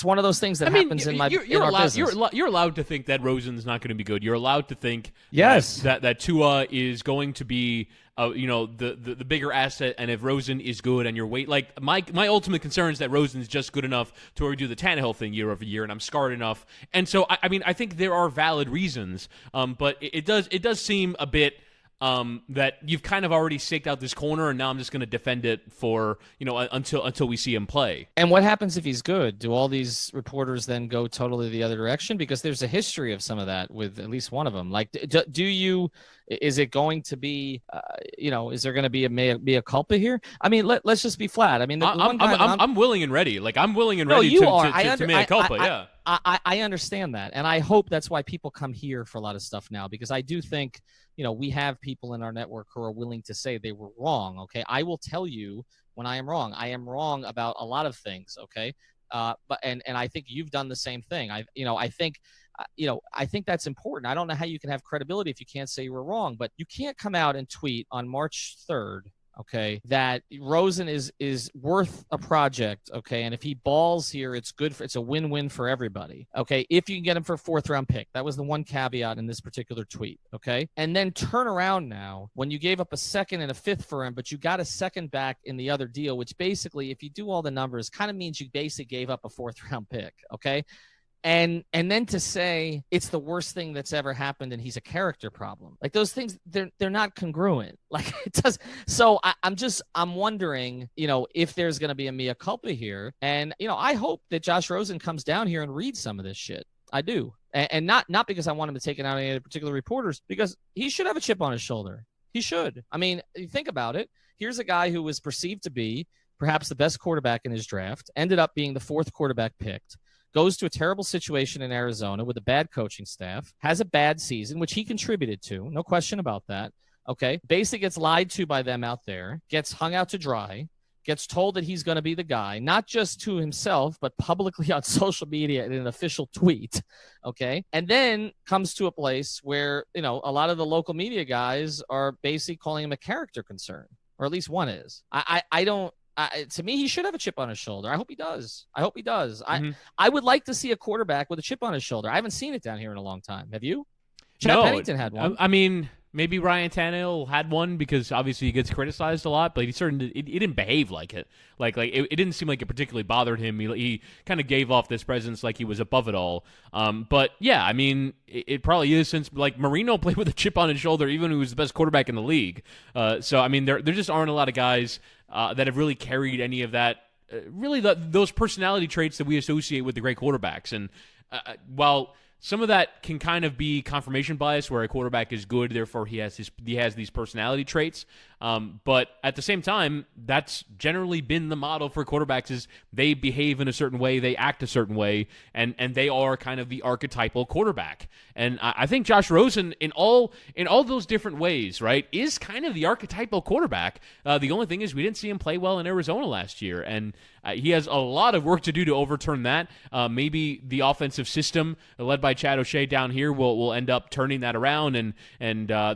one of those things that happens in our business. You're allowed to think that Rosen's not going to be good. You're allowed to think yes that Tua is going to be the bigger asset, and if Rosen is good and you're my ultimate concern is that Rosen's just good enough to redo the Tannehill thing year over year, and I'm scarred enough. And so I think there are valid reasons, but it does seem a bit that you've kind of already staked out this corner, and now I'm just going to defend it for until we see him play. And what happens if he's good? Do all these reporters then go totally the other direction? Because there's a history of some of that with at least one of them. Like, is it going to be, is there going to be a mea culpa here? I mean, let's just be flat. I mean, I'm willing and ready. Like, I'm willing and ready to mea culpa. Yeah. I understand that, and I hope that's why people come here for a lot of stuff now, because I do think we have people in our network who are willing to say they were wrong. Okay, I will tell you when I am wrong. I am wrong about a lot of things. Okay, but I think you've done the same thing. I think that's important. I don't know how you can have credibility if you can't say you were wrong, but you can't come out and tweet on March 3rd. Okay, that Rosen is worth a project. Okay, and if he balls here, it's a win-win for everybody. Okay, if you can get him for a 4th-round pick, that was the one caveat in this particular tweet. Okay, and then turn around now when you gave up a 2nd and a 5th for him, but you got a 2nd back in the other deal, which basically, if you do all the numbers, kind of means you basically gave up a 4th-round pick. Okay. And then to say it's the worst thing that's ever happened and he's a character problem, like those things, they're not congruent. Like it does. So I'm wondering, if there's going to be a mea culpa here. And, I hope that Josh Rosen comes down here and reads some of this shit. I do. And not because I want him to take it out on any particular reporters, because he should have a chip on his shoulder. He should. I mean, you think about it. Here's a guy who was perceived to be perhaps the best quarterback in his draft, ended up being the 4th quarterback picked, goes to a terrible situation in Arizona with a bad coaching staff, has a bad season, which he contributed to, no question about that. Okay, basically gets lied to by them out there, gets hung out to dry, gets told that he's going to be the guy, not just to himself, but publicly on social media in an official tweet. Okay, and then comes to a place where, a lot of the local media guys are basically calling him a character concern, or at least one is. To me, he should have a chip on his shoulder. I hope he does. Mm-hmm. I would like to see a quarterback with a chip on his shoulder. I haven't seen it down here in a long time. Have you? Chad Pennington had one. I mean, maybe Ryan Tannehill had one because obviously he gets criticized a lot, but he didn't behave like it. Like it didn't seem like it particularly bothered him. He kind of gave off this presence like he was above it all. But yeah, I mean, it probably is, since like Marino played with a chip on his shoulder, even when he was the best quarterback in the league. So I mean, there just aren't a lot of guys that have really carried any of that. Those personality traits that we associate with the great quarterbacks. And while some of that can kind of be confirmation bias, where a quarterback is good, therefore he has these personality traits. But at the same time, that's generally been the model for quarterbacks: is they behave in a certain way, they act a certain way, and they are kind of the archetypal quarterback. And I think Josh Rosen, in all those different ways, right, is kind of the archetypal quarterback. The only thing is we didn't see him play well in Arizona last year, and he has a lot of work to do to overturn that. Maybe the offensive system led by Chad O'Shea down here will end up turning that around, and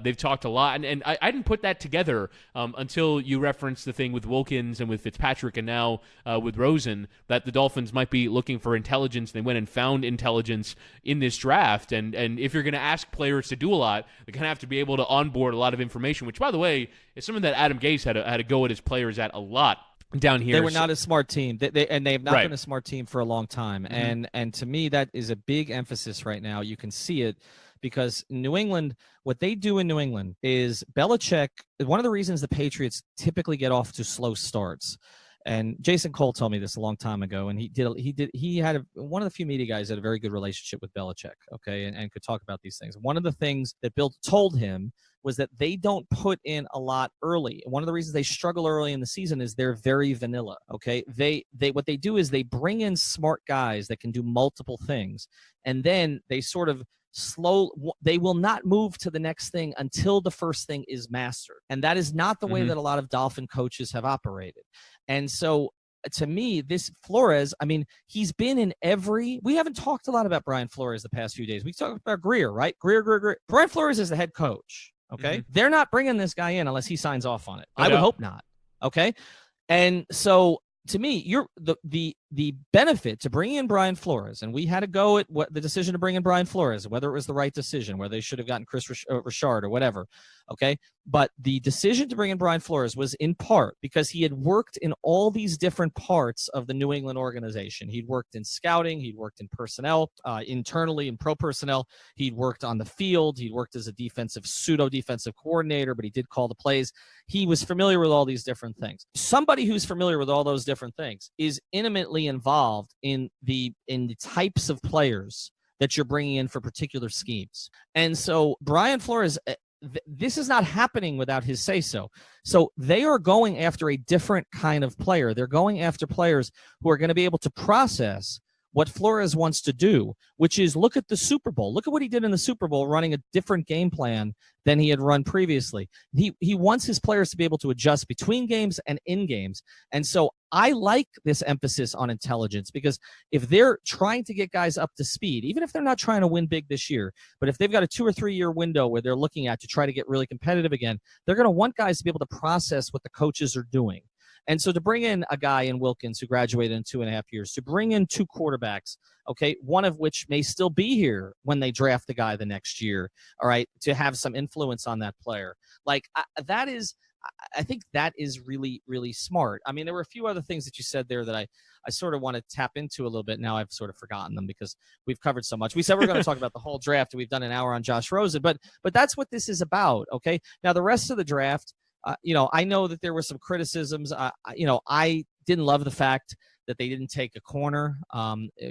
they've talked a lot. And I didn't put that together until you referenced the thing with Wilkins and with Fitzpatrick, and now with Rosen, that the Dolphins might be looking for intelligence. They went and found intelligence in this draft, and if you're going to ask players to do a lot, they're going to have to be able to onboard a lot of information, which, by the way, is something that Adam Gase had to go at his players at a lot down here. They were not a smart team. They have not been a smart team for a long time. Mm-hmm. And to me, that is a big emphasis right now. You can see it because New England, what they do in New England is Belichick. One of the reasons the Patriots typically get off to slow starts And Jason Cole told me this a long time ago, and he had one of the few media guys that had a very good relationship with Belichick, okay, and could talk about these things. One of the things that Bill told him was that they don't put in a lot early. And one of the reasons they struggle early in the season is they're very vanilla, okay? They what they do is they bring in smart guys that can do multiple things, and then they sort of they will not move to the next thing until the first thing is mastered. And that is not the way that a lot of Dolphin coaches have operated. And so to me, this Flores, I mean, he's been in we haven't talked a lot about Brian Flores the past few days. We talked about Greer, right? Greer. Brian Flores is the head coach, okay? They're not bringing this guy in unless he signs off on it. I would hope not, okay? And so to me, you're the benefit to bring in Brian Flores, and we had to go at what the decision to bring in Brian Flores, whether it was the right decision, whether they should have gotten Chris Richard or whatever, okay? But the decision to bring in Brian Flores was in part because he had worked in all these different parts of the New England organization. He'd worked in scouting, he'd worked in personnel, internally in pro personnel, he'd worked on the field, he'd worked as a pseudo-defensive coordinator, but he did call the plays. He was familiar with all these different things. Somebody who's familiar with all those different things is intimately involved in the types of players that you're bringing in for particular schemes. And so Brian Flores, this is not happening without his say-so. So they are going after a different kind of player. They're going after players who are going to be able to process what Flores wants to do, which is look at the Super Bowl. Look at what he did in the Super Bowl, running a different game plan than he had run previously. He wants his players to be able to adjust between games and in games. And so I like this emphasis on intelligence, because if they're trying to get guys up to speed, even if they're not trying to win big this year, but if they've got a 2 or 3 year window where they're looking at to try to get really competitive again, they're going to want guys to be able to process what the coaches are doing. And so to bring in a guy in Wilkins who graduated in 2.5 years, to bring in 2 quarterbacks, okay, one of which may still be here when they draft the guy the next year, all right, to have some influence on that player. Like, I think that is really, really smart. I mean, there were a few other things that you said there that I sort of want to tap into a little bit. Now I've sort of forgotten them because we've covered so much. We said we're going to talk about the whole draft, and we've done an hour on Josh Rosen, but that's what this is about, okay? Now, the rest of the draft, I know that there were some criticisms. I didn't love the fact that they didn't take a corner,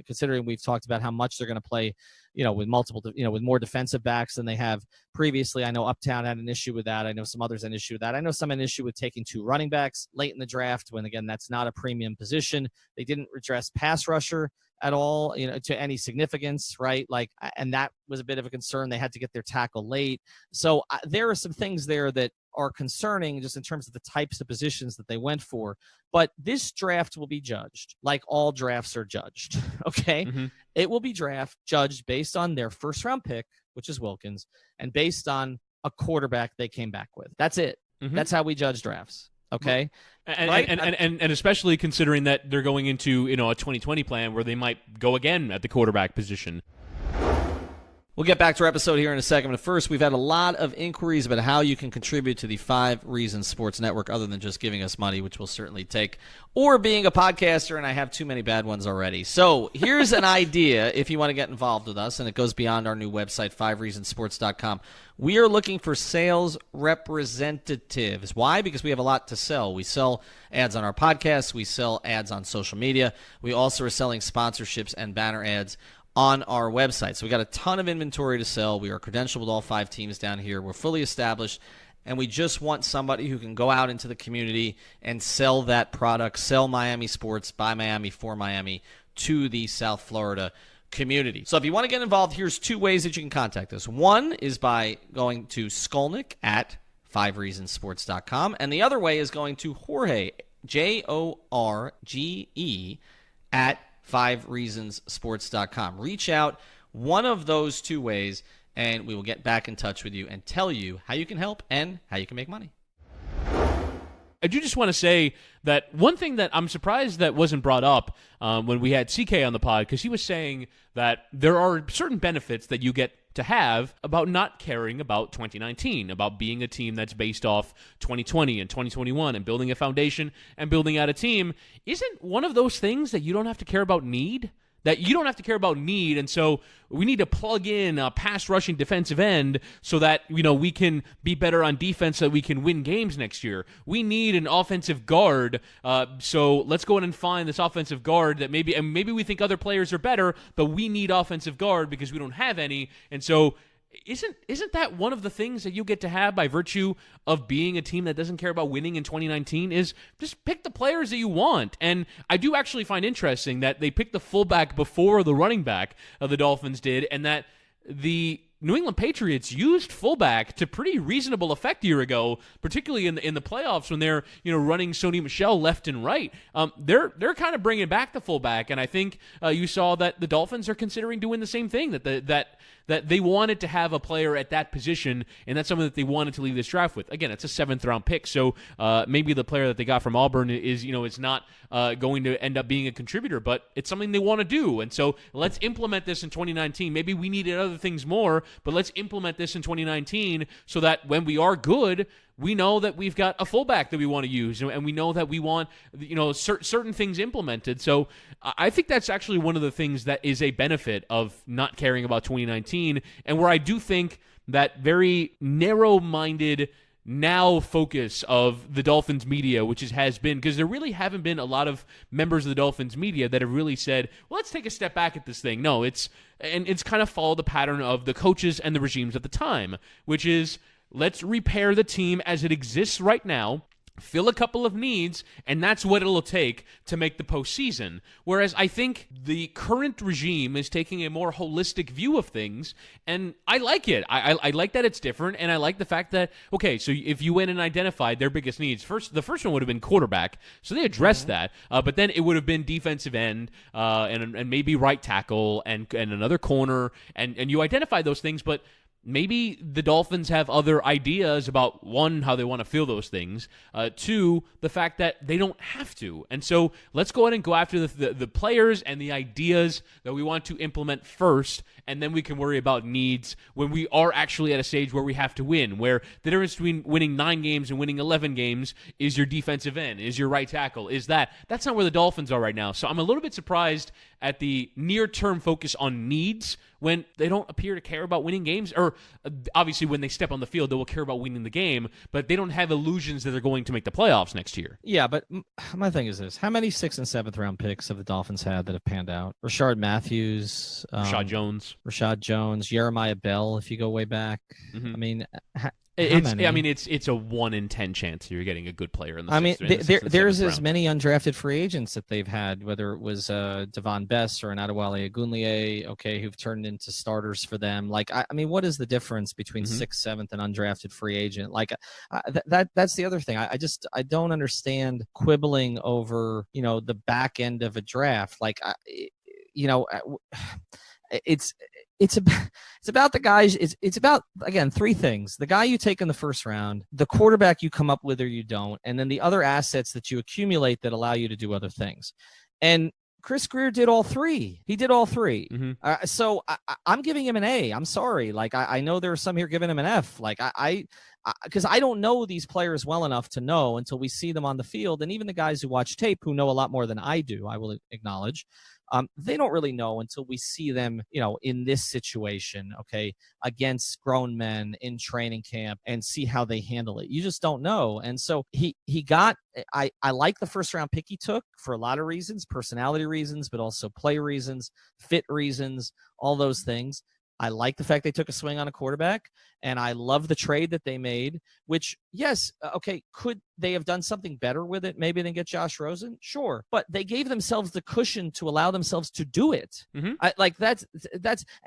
considering we've talked about how much they're going to play, with multiple, with more defensive backs than they have previously. I know Uptown had an issue with that. I know some others had an issue with that. I know some had an issue with taking 2 running backs late in the draft when, again, that's not a premium position. They didn't address pass rusher at all, to any significance, right? Like, and that was a bit of a concern. They had to get their tackle late. So there are some things there that are concerning just in terms of the types of positions that they went for. But this draft will be judged like all drafts are judged, okay? Mm-hmm. It will be judged based on their first-round pick, which is Wilkins, and based on a quarterback they came back with. That's it. Mm-hmm. That's how we judge drafts. Okay. And especially considering that they're going into, a 2020 plan where they might go again at the quarterback position. We'll get back to our episode here in a second. But first, we've had a lot of inquiries about how you can contribute to the 5 Reasons Sports Network, other than just giving us money, which we'll certainly take, or being a podcaster, and I have too many bad ones already. So here's an idea if you want to get involved with us, and it goes beyond our new website, 5reasonsports.com. We are looking for sales representatives. Why? Because we have a lot to sell. We sell ads on our podcasts. We sell ads on social media. We also are selling sponsorships and banner ads on our website. So we got a ton of inventory to sell. We are credentialed with all 5 teams down here. We're fully established, and we just want somebody who can go out into the community and sell that product, sell Miami sports by Miami for Miami to the South Florida community. So if you want to get involved, here's 2 ways that you can contact us. One is by going to Skolnick at 5reasonsports.com, and the other way is going to Jorge, Jorge, at 5reasonsports.com. Reach out one of those 2 ways, and we will get back in touch with you and tell you how you can help and how you can make money. I do just want to say that one thing that I'm surprised that wasn't brought up when we had CK on the pod, because he was saying that there are certain benefits that you get to have about not caring about 2019, about being a team that's based off 2020 and 2021 and building a foundation and building out a team. Isn't one of those things that you don't have to care about need? that you don't have to care about need, and so we need to plug in a pass rushing defensive end so that we can be better on defense, so that we can win games next year. We need an offensive guard, so let's go in and find this offensive guard that maybe we think other players are better, but we need offensive guard because we don't have any. And so Isn't that one of the things that you get to have by virtue of being a team that doesn't care about winning in 2019 is just pick the players that you want? And I do actually find interesting that they picked the fullback before the running back of the Dolphins did, and that the New England Patriots used fullback to pretty reasonable effect a year ago, particularly in the playoffs when they're running Sony Michel left and right. They're kind of bringing back the fullback, and I think you saw that the Dolphins are considering doing the same thing. That they wanted to have a player at that position, and that's something that they wanted to leave this draft with. Again, it's a 7th-round pick, so maybe the player that they got from Auburn is not going to end up being a contributor, but it's something they want to do. And so let's implement this in 2019. Maybe we needed other things more, but let's implement this in 2019 so that when we are good, we know that we've got a fullback that we want to use, and we know that we want certain things implemented. So I think that's actually one of the things that is a benefit of not caring about 2019, and where I do think that very narrow-minded now focus of the Dolphins media, which has been, because there really haven't been a lot of members of the Dolphins media that have really said, well, let's take a step back at this thing. No, it's kind of followed the pattern of the coaches and the regimes at the time, which is, let's repair the team as it exists right now, fill a couple of needs, and that's what it'll take to make the postseason. Whereas I think the current regime is taking a more holistic view of things, and I like it. I like that it's different, and I like the fact that, okay, so if you went and identified their biggest needs, the first one would have been quarterback, so they addressed that, but then it would have been defensive end, and maybe right tackle, and another corner, and you identify those things, but maybe the Dolphins have other ideas about, one, how they want to fill those things, two, the fact that they don't have to. And so let's go ahead and go after the players and the ideas that we want to implement first, and then we can worry about needs when we are actually at a stage where we have to win, where the difference between winning 9 games and winning 11 games is your defensive end, is your right tackle, is that's not where the Dolphins are right now. So I'm a little bit surprised at the near-term focus on needs when they don't appear to care about winning games. Or obviously when they step on the field, they will care about winning the game, but they don't have illusions that they're going to make the playoffs next year. Yeah, but my thing is this. How many 6th and 7th round picks have the Dolphins had that have panned out? Rashard Matthews. Rashad Jones. Jeremiah Bell, if you go way back. Mm-hmm. I mean, it's a 1 in 10 chance you're getting a good player in the. I mean, there's as many undrafted free agents that they've had, whether it was Devon Bess or an Adewale Ogunleye, who've turned into starters for them. Like, I mean, what is the difference between 6th, 7th, and undrafted free agent? Like, that's the other thing. I don't understand quibbling over the back end of a draft. Like, it's about the guys. It's about, again, 3 things: the guy you take in the first round, the quarterback you come up with or you don't, and then the other assets that you accumulate that allow you to do other things. And Chris Greer did all 3. He did all 3. Mm-hmm. So I'm giving him an A. I'm sorry. Like, I know there are some here giving him an F. Like, because I don't know these players well enough to know until we see them on the field. And even the guys who watch tape, who know a lot more than I do, I will acknowledge, they don't really know until we see them, in this situation, against grown men in training camp, and see how they handle it. You just don't know. And so he got, I like the first round pick he took for a lot of reasons, personality reasons, but also play reasons, fit reasons, all those things. I like the fact they took a swing on a quarterback, and I love the trade that they made, which, yes, could they have done something better with it maybe than get Josh Rosen? Sure. But they gave themselves the cushion to allow themselves to do it. Mm-hmm.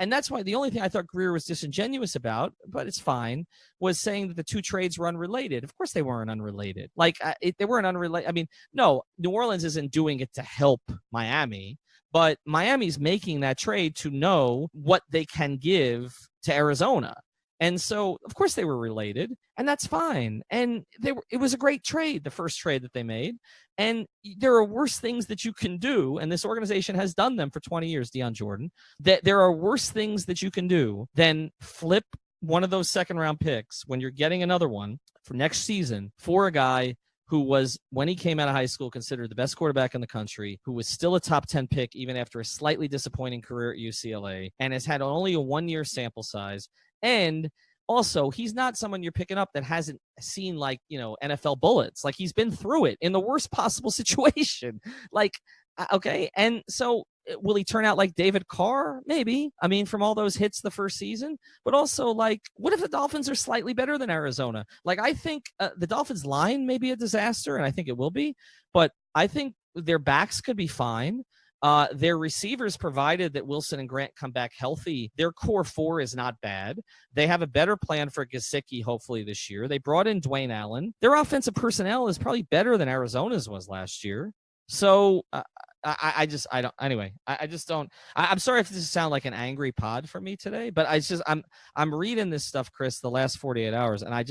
That's why the only thing I thought Greer was disingenuous about, but it's fine, was saying that the 2 trades were unrelated. Of course they weren't unrelated. They weren't unrelated. I mean, no, New Orleans isn't doing it to help Miami. But Miami's making that trade to know what they can give to Arizona. And so, of course, they were related, and that's fine. And it was a great trade, the first trade that they made. And there are worse things that you can do, and this organization has done them for 20 years, Deion Jordan, that there are worse things that you can do than flip one of those second-round picks when you're getting another one for next season for a guy who was, when he came out of high school, considered the best quarterback in the country, who was still a top 10 pick even after a slightly disappointing career at UCLA, and has had only a 1-year sample size. And also, he's not someone you're picking up that hasn't seen, like, NFL bullets. Like, he's been through it in the worst possible situation. Like, okay. And so will he turn out like David Carr? Maybe. I mean, from all those hits the first season. But also, like, what if the Dolphins are slightly better than Arizona? Like, I think the Dolphins line may be a disaster, and I think it will be. But I think their backs could be fine. Their receivers, provided that Wilson and Grant come back healthy, their core 4 is not bad. They have a better plan for Gesicki, hopefully, this year. They brought in Dwayne Allen. Their offensive personnel is probably better than Arizona's was last year. So I'm sorry if this sounds like an angry pod for me today, but I'm reading this stuff, Chris, the last 48 hours, and I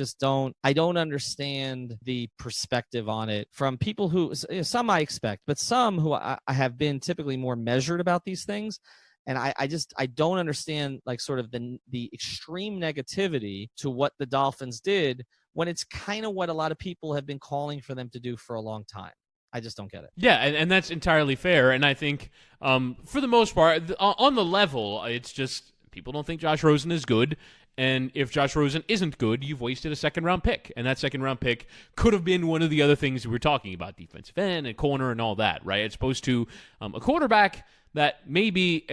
don't understand the perspective on it from people who, some I expect, but some who I have been typically more measured about these things. And I don't understand, like, sort of the extreme negativity to what the Dolphins did when it's kind of what a lot of people have been calling for them to do for a long time. I just don't get it. Yeah, and that's entirely fair. And I think, for the most part, on the level, it's just people don't think Josh Rosen is good. And if Josh Rosen isn't good, you've wasted a second-round pick. And that second-round pick could have been one of the other things we were talking about, defensive end and corner and all that, right? As opposed to a quarterback that maybe,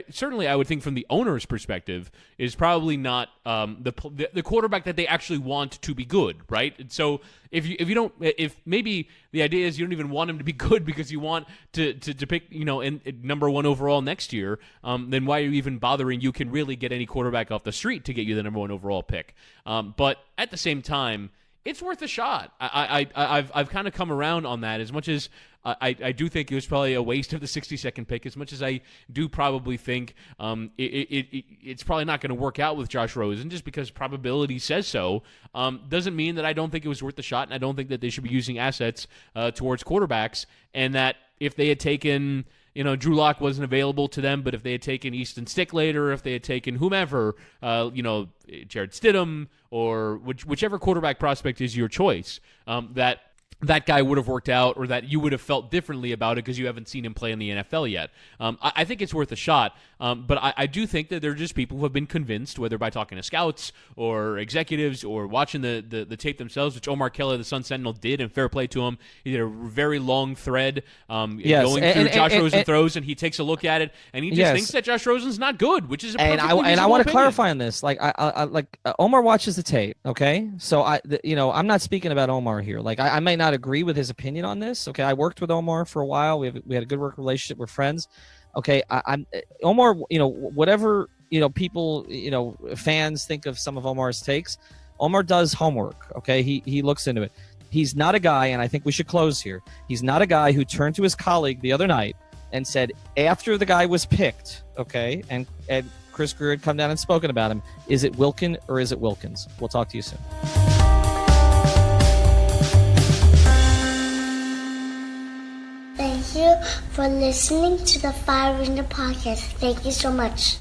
certainly I would think from the owner's perspective, is probably not the quarterback that they actually want to be good, right? And so if maybe the idea is you don't even want him to be good because you want to pick, in number 1 overall next year, then why are you even bothering? You can really get any quarterback off the street to get you the number 1 overall pick. But at the same time, it's worth a shot. I've kind of come around on that, as much as I do think it was probably a waste of the 62nd pick, as much as I do probably think it's probably not going to work out with Josh Rosen just because probability says so. Doesn't mean that I don't think it was worth the shot, and I don't think that they should be using assets towards quarterbacks, and that if they had taken, Drew Lock wasn't available to them, but if they had taken Easton Stick later, if they had taken whomever, Jared Stidham, or whichever quarterback prospect is your choice, that guy would have worked out, or that you would have felt differently about it because you haven't seen him play in the NFL yet. I think it's worth a shot, but I do think that there are just people who have been convinced, whether by talking to scouts or executives or watching the tape themselves, which Omar Kelly, the Sun Sentinel, did, and fair play to him. He did a very long thread going through Josh Rosen throws, and he takes a look at it, and he just thinks that Josh Rosen's not good, which is a perfectly reasonable opinion. I want to clarify on this. Like, Omar watches the tape, okay? So I'm not speaking about Omar here. Like, I may not agree with his opinion on this. Okay, I worked with Omar for a while. We had a good work relationship. We're friends. Okay, I'm Omar. Whatever people, fans think of some of Omar's takes. Omar does homework. Okay, he looks into it. He's not a guy, and I think we should close here. He's not a guy who turned to his colleague the other night and said, after the guy was picked, okay, and Chris Greer had come down and spoken about him, is it Wilkin or is it Wilkins? We'll talk to you soon. Thank you for listening to the Fire Ringer podcast. Thank you so much.